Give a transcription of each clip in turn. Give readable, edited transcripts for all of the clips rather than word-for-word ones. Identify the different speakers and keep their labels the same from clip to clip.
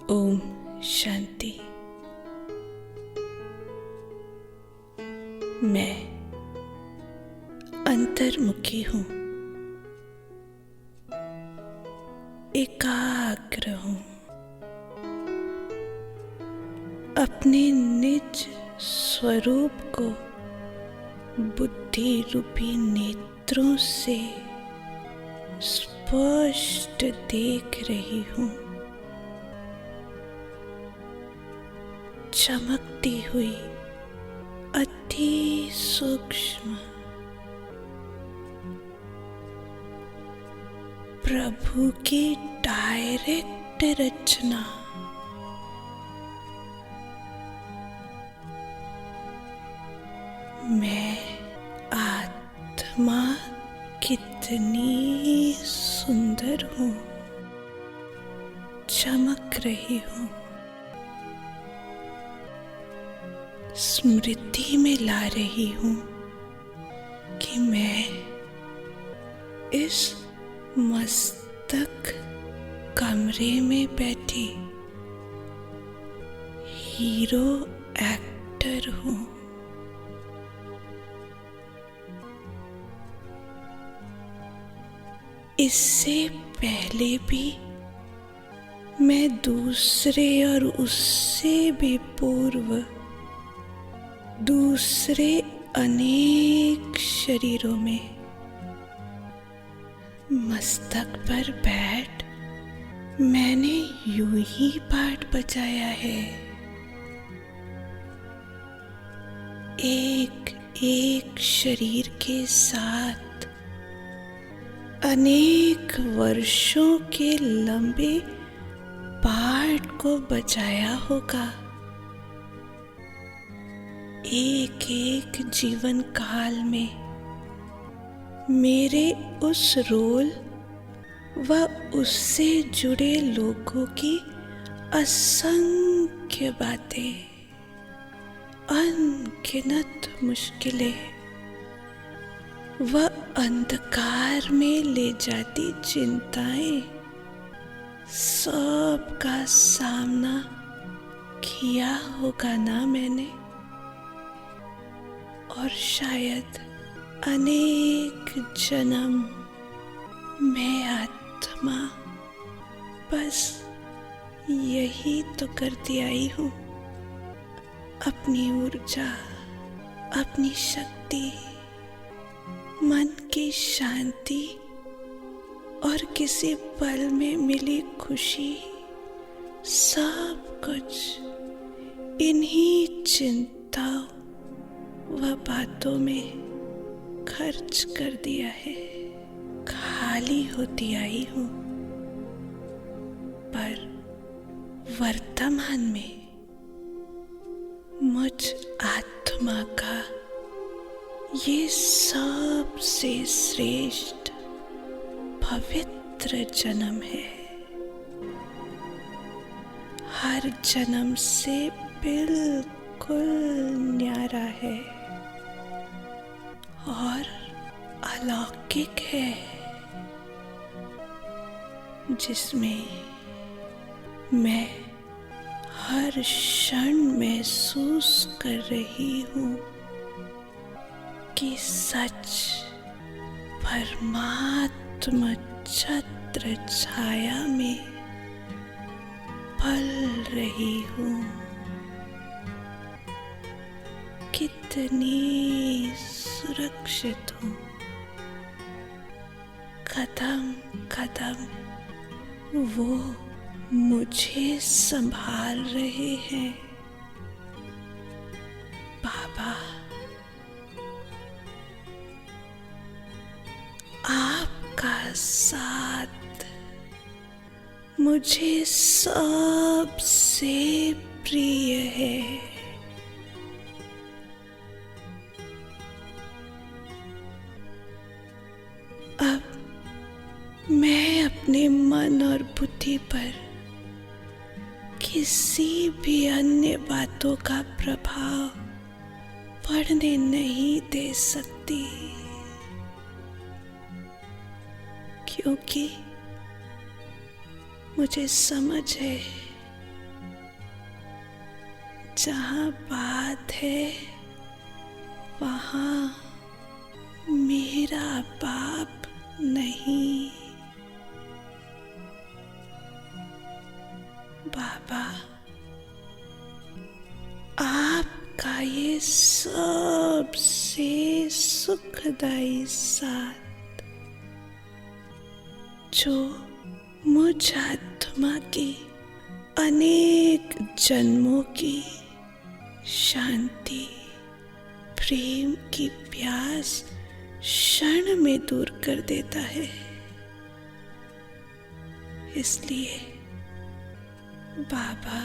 Speaker 1: ओम शांति। मैं अंतर्मुखी हूँ, एकाग्र हूँ, अपने निज स्वरूप को बुद्धि रूपी नेत्रों से स्पष्ट देख रही हूँ। चमकती हुई अति सूक्ष्म प्रभु की डायरेक्ट रचना, मैं आत्मा कितनी सुंदर हूँ, चमक रही हूँ। स्मृति में ला रही हूँ कि मैं इस मस्तक कमरे में बैठी हीरो एक्टर हूँ। इससे पहले भी मैं दूसरे और उससे भी पूर्व दूसरे अनेक शरीरों में मस्तक पर बैठ मैंने यूं ही पाठ बजाया है। एक एक शरीर के साथ अनेक वर्षों के लंबे पाठ को बजाया होगा। एक एक जीवन काल में मेरे उस रोल व उससे जुड़े लोगों की असंख्य बातें, अनगिनत मुश्किलें व अंधकार में ले जाती चिंताएं, सब का सामना किया होगा ना मैंने। और शायद अनेक जन्म मैं आत्मा बस यही तो करती आई हूँ। अपनी ऊर्जा, अपनी शक्ति, मन की शांति और किसी पल में मिली खुशी, सब कुछ इन्हीं चिंताओं व बातों में खर्च कर दिया है। खाली होती आई हूँ, पर वर्तमान में मुझ आत्मा का ये सबसे श्रेष्ठ पवित्र जन्म है। हर जन्म से बिल्कुल न्यारा है और अलौकिक है, जिसमें मैं हर क्षण महसूस कर रही हूँ कि सच परमात्मा छत्र छाया में पल रही हूँ। कितनी सुरक्षित हूँ। कदम कदम वो मुझे संभाल रहे हैं। बाबा, आपका साथ मुझे सबसे प्रिय है। अब मैं अपने मन और बुद्धि पर किसी भी अन्य बातों का प्रभाव पड़ने नहीं दे सकती, क्योंकि मुझे समझ है जहाँ बात है वहाँ मेरा बाप नहीं। बाबा, आपका ये सबसे सुखदाई साथ जो मुझ आत्मा की अनेक जन्मों की शांति प्रेम की प्यास क्षण में दूर कर देता है। इसलिए बाबा,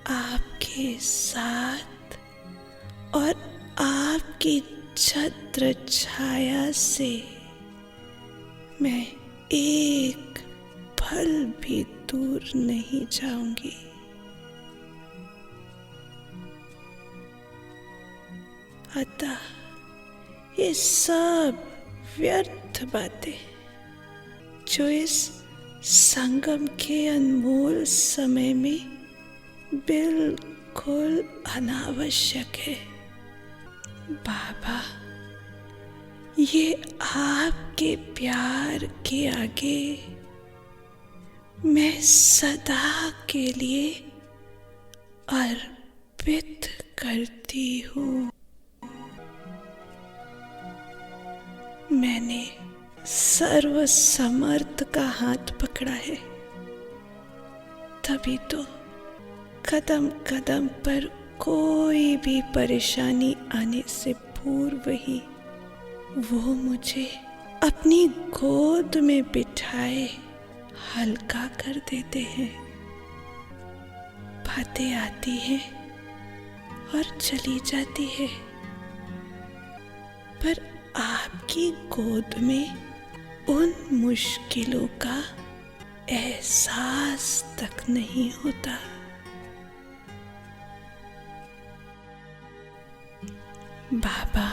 Speaker 1: आपके साथ और आपकी छत्र छाया से मैं एक पल भी दूर नहीं जाऊंगी। अतः ये सब व्यर्थ बातें जो इस संगम के अनमोल समय में बिल्कुल अनावश्यक है। बाबा, ये आपके प्यार के आगे मैं सदा के लिए अर्पित करती हूँ। मैंने सर्वसमर्थ का हाथ पकड़ा है, तभी तो कदम कदम पर कोई भी परेशानी आने से पूर्व ही वो मुझे अपनी गोद में बिठाए हल्का कर देते हैं। बातें आती हैं और चली जाती है, पर आपकी गोद में उन मुश्किलों का एहसास तक नहीं होता। बाबा,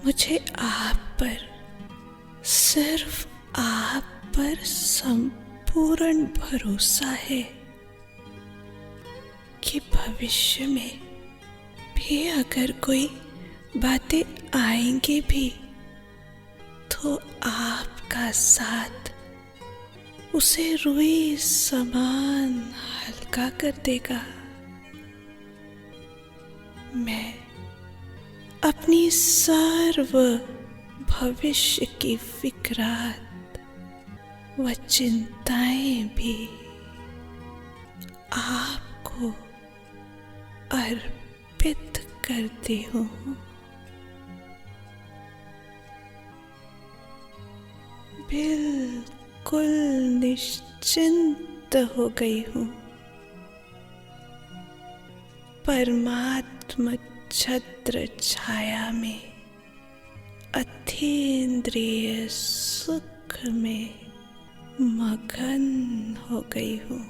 Speaker 1: मुझे आप पर, सिर्फ आप पर संपूर्ण भरोसा है कि भविष्य में भी अगर कोई बातें आएंगी भी तो आपका साथ उसे रुई समान हल्का कर देगा। मैं अपनी सर्व भविष्य की फिक्रात व चिंताएं भी आपको अर्पित करती हूँ। बिल्कुल निश्चिंत हो गई हूँ। परमात्मा छत्र छाया में अतीन्द्रिय सुख में मगन हो गई हूँ।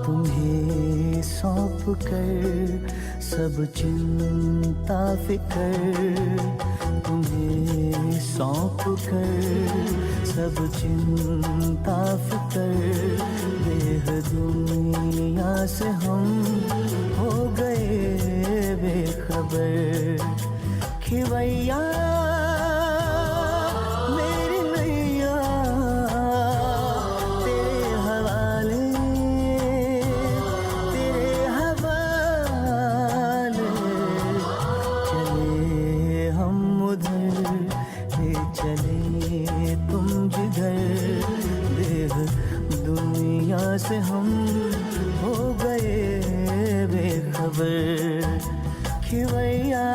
Speaker 2: तुम्हें सौंप कर सब चिंता फिकर, तुम्हें सौंप कर सब चिंता फिकर, देह दुनिया से हम हो गए बेखबर। खिवैया मेरी नैया तेरे हवाले, तेरे हवाले। चले हम उधर, ले चले तुम जिधर, देह दुनिया से हम हो गए बेखबर। खिवैया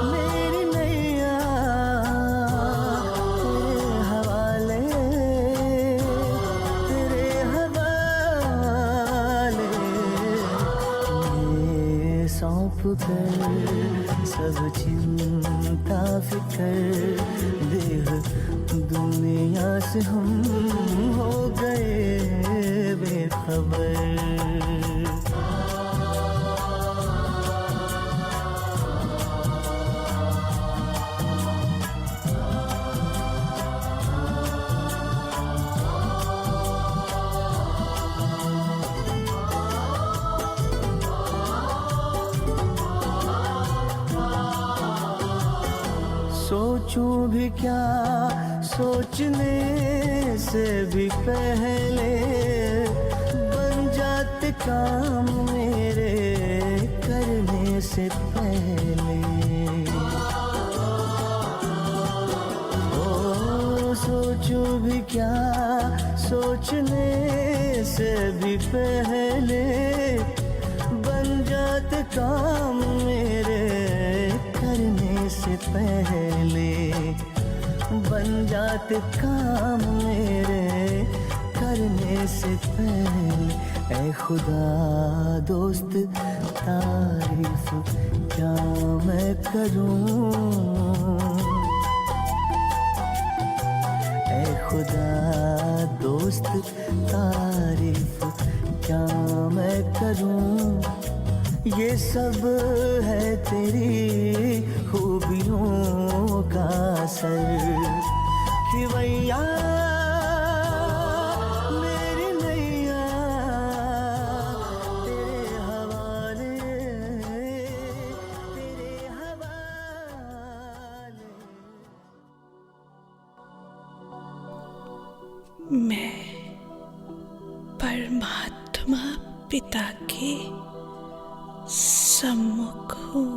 Speaker 2: मेरी नैया तेरे हवाले, तेरे हवाले। ये सौंप कर सब चिंता फिकर, देह दुनिया से हम हो गए बेखबर। सोचूं भी क्या सोचने से भी पहले बन जाते काम मेरे करने से पहले। ओ सोचूं भी क्या सोचने से भी पहले बन जाते काम मेरे करने से पहले, बन जाते काम मेरे करने से पहले। ऐ खुदा दोस्त तारीफ क्या मैं करूं, ऐ खुदा दोस्त तारीफ क्या मैं करूं। ये सब है तेरी खूबियों का असर कि भैया मेरी नैया तेरे हवाले, तेरे हवाले।
Speaker 1: मैं परमात्मा पिता के सम्मुख हूँ।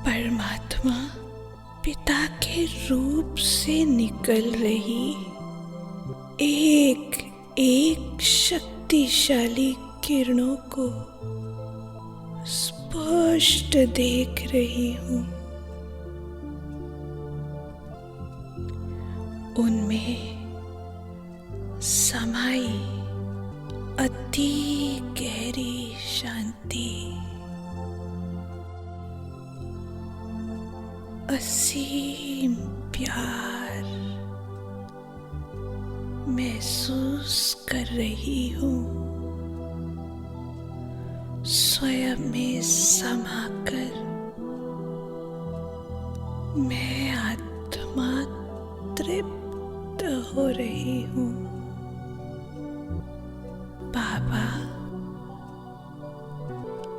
Speaker 1: परमात्मा पिता के रूप से निकल रही एक एक शक्तिशाली किरणों को स्पष्ट देख रही हूँ। उनमें समाई अति गहरी शांति, असीम प्यार महसूस कर रही हूँ। स्वयं में समाकर मैं आत्मा तृप्त हो रही हूँ। बाबा,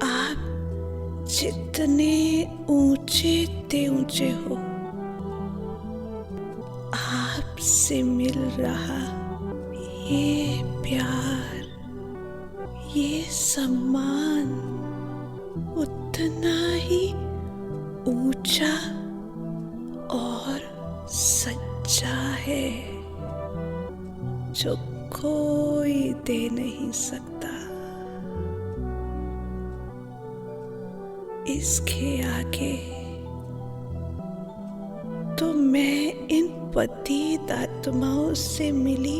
Speaker 1: आप जितने ऊंचे ते ऊंचे हो, आपसे मिल रहा ये प्यार, ये सम्मान उतना ही ऊंचा और सच्चा है जो कोई दे नहीं सकता। इसके आगे तो मैं इन पतित आत्माओं से मिली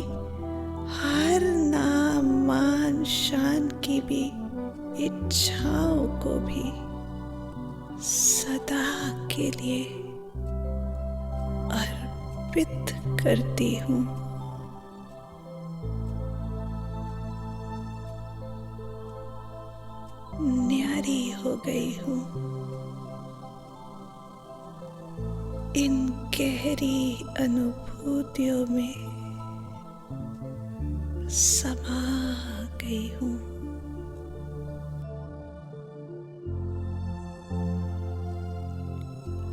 Speaker 1: हर नाम मान शान की भी इच्छाओं को भी सदा के लिए अर्पित करती हूँ। न्यारी हो गई हूँ इन गहरी अनुभूतियों में, समा गई हूँ।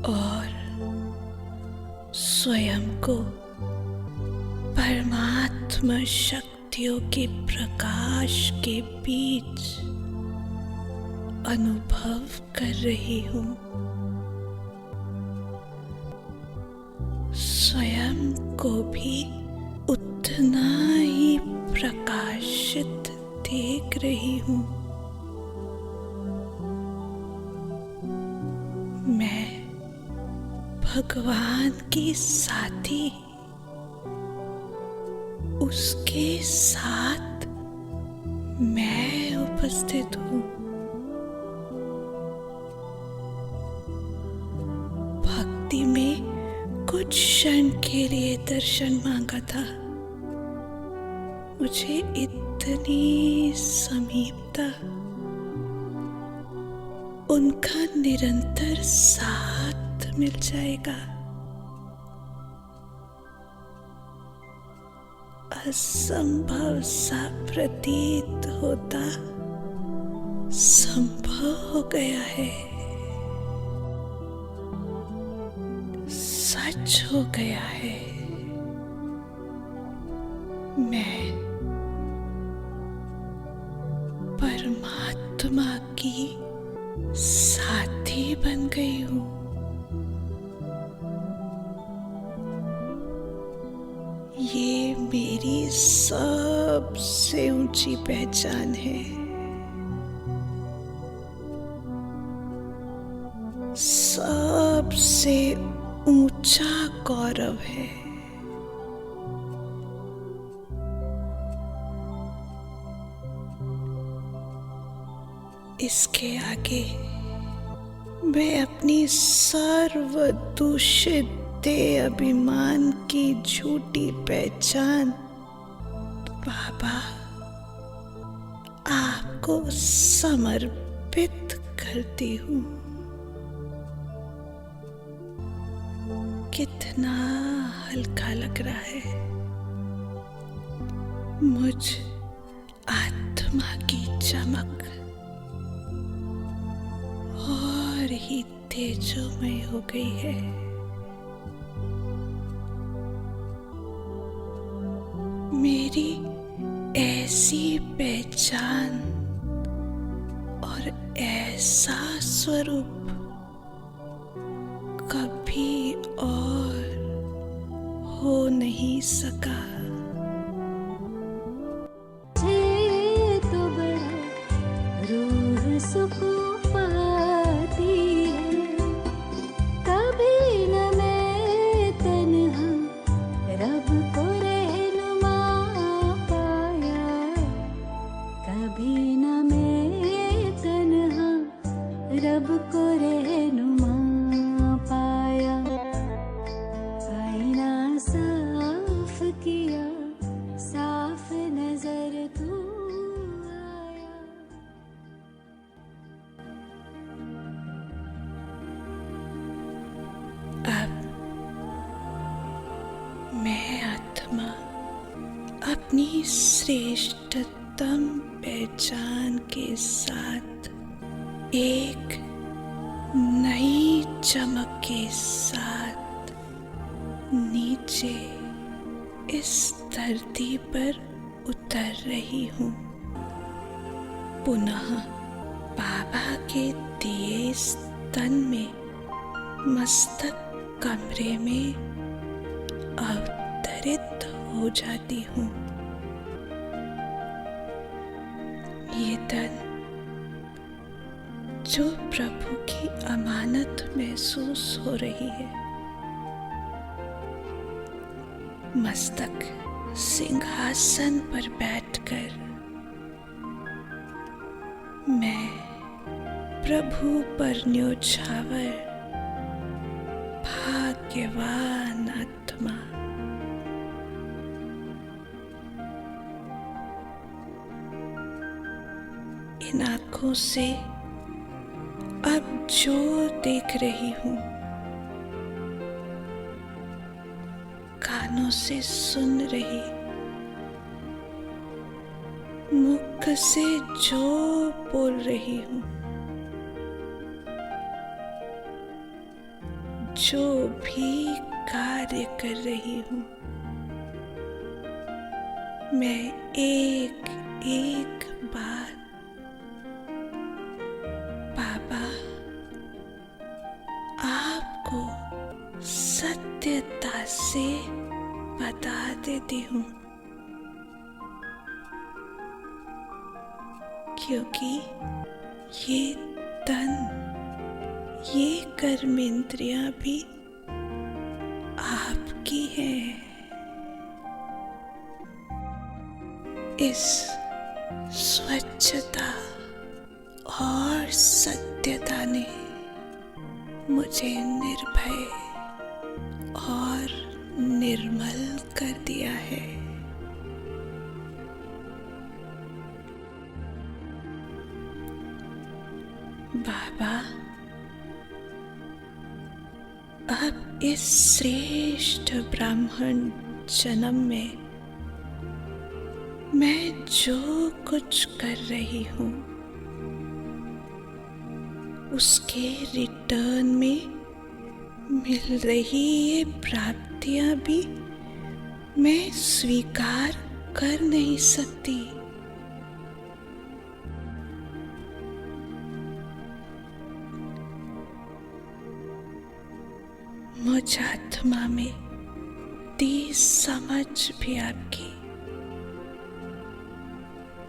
Speaker 1: और स्वयं को परमात्मा शक्तियों के प्रकाश के बीच अनुभव कर रही हूँ। स्वयं को भी उतना ही प्रकाशित देख रही हूँ। मैं भगवान की साथी, उसके साथ मैं उपस्थित हूँ। भक्ति में कुछ क्षण के लिए दर्शन मांगा था, मुझे इतनी समीपता, उनका निरंतर साथ मिल जाएगा। असंभव सा प्रतीत होता संभव हो गया है। सच हो गया है। मैं परमात्मा की साथी बन गई हूँ। ये मेरी सबसे ऊंची पहचान है। सबसे ऊंचा गौरव है। इसके आगे मैं अपनी सर्व दूषित देह अभिमान की झूठी पहचान बाबा आपको समर्पित करती हूँ। कितना हल्का लग रहा है। मुझ आत्मा की चमक और ही तेजोमय हो गई है। मेरी ऐसी पहचान और ऐसा स्वरूप कभी और हो नहीं सका।
Speaker 3: तो बड़ा रूह सुकून पाती है। कभी न मैं तन्हा रब को रहनुमा पाया। कभी न मैं तन्हा रब को रहनुमा पाया। आईना साफ किया, साफ नजर तू आया।
Speaker 1: अब मैं आत्मा अपनी श्रेष्ठतम पहचान के साथ एक नई चमक के साथ नीचे इस धरती पर उतर रही हूँ। पुनः बाबा के दिए स्तन में मस्तक कमरे में अवतरित हो जाती हूँ। ये तन जो प्रभु की अमानत महसूस हो रही है। मस्तक सिंहासन पर बैठकर मैं प्रभु पर न्योछावर भाग्यवान आत्मा इन आंखों से अब जो देख रही हूँ, कानों से सुन रही, मुख से जो बोल रही हूँ, जो भी कार्य कर रही हूँ, मैं एक एक बार बाबा आपको सत्यता से बता देती हूँ, क्योंकि ये तन, ये कर्मेंद्रियां भी आपकी हैं। इस स्वच्छता और सत्यता ने मुझे निर्भय और निर्मल कर दिया है। बाबा अब इस श्रेष्ठ ब्राह्मण जन्म में मैं जो कुछ कर रही हूँ, उसके रिटर्न में मिल रही ये प्राप्तियां भी मैं स्वीकार कर नहीं सकती। मुझ आत्मा में दी समझ भी आपकी,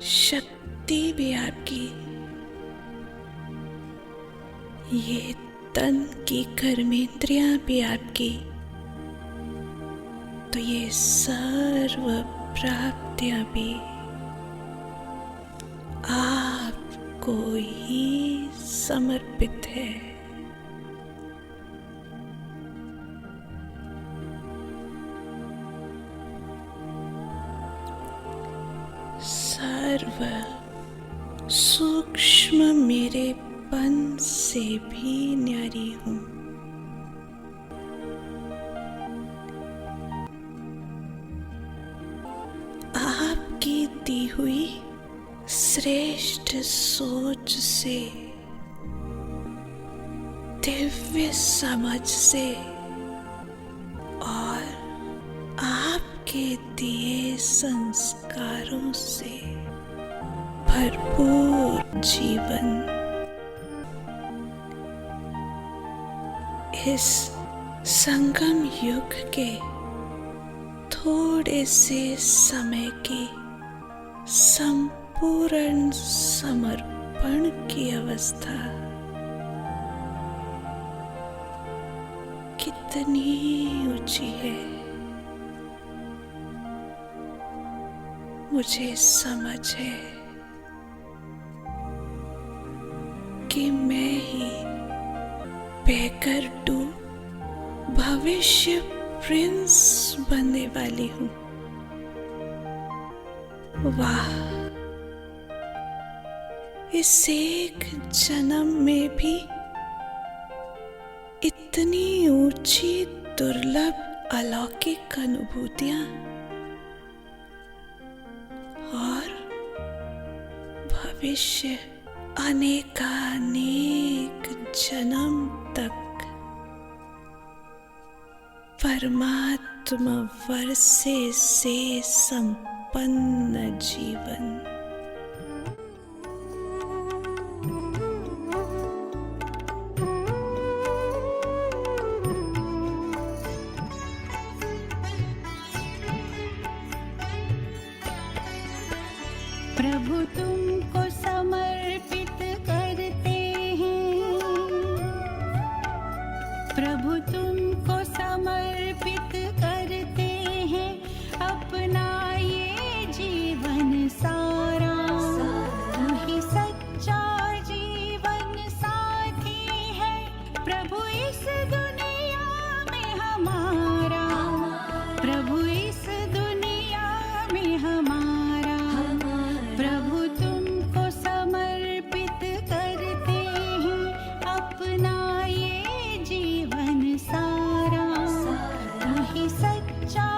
Speaker 1: शक्ति भी आपकी, ये तन की कर्मेंद्रियां भी आपकी, तो ये सर्व प्राप्तियां भी आपको ही समर्पित है। सर्व सूक्ष्म मेरेपन से भी न्यारी हूं। आपकी दी हुई श्रेष्ठ सोच से, दिव्य समझ से और आपके दिए संस्कारों से भरपूर जीवन इस संगम युग के थोड़े से समय की संपूर्ण समर्पण की अवस्था कितनी ऊंची है, मुझे समझ है कि मैं ही बेकर टू भविष्य प्रिंस बनने वाली हूँ। वाह, इस एक जन्म में भी इतनी ऊंची दुर्लभ अलौकिक अनुभूतियां और भविष्य अनेकानेक जन्म तक परमात्मा वर्षे से संपन्न जीवन।
Speaker 3: प्रभु तुमको समर्पित करते हैं, प्रभु तुमको समर्पित करते हैं अपना ये जीवन सारा। तू ही सच्चा जीवन साथी है प्रभु इस दुनिया में हमारा, प्रभु इस दुनिया में हमारा। प्रभु तुमको समर्पित करते हैं अपना ये जीवन सारा। तू ही सच्चा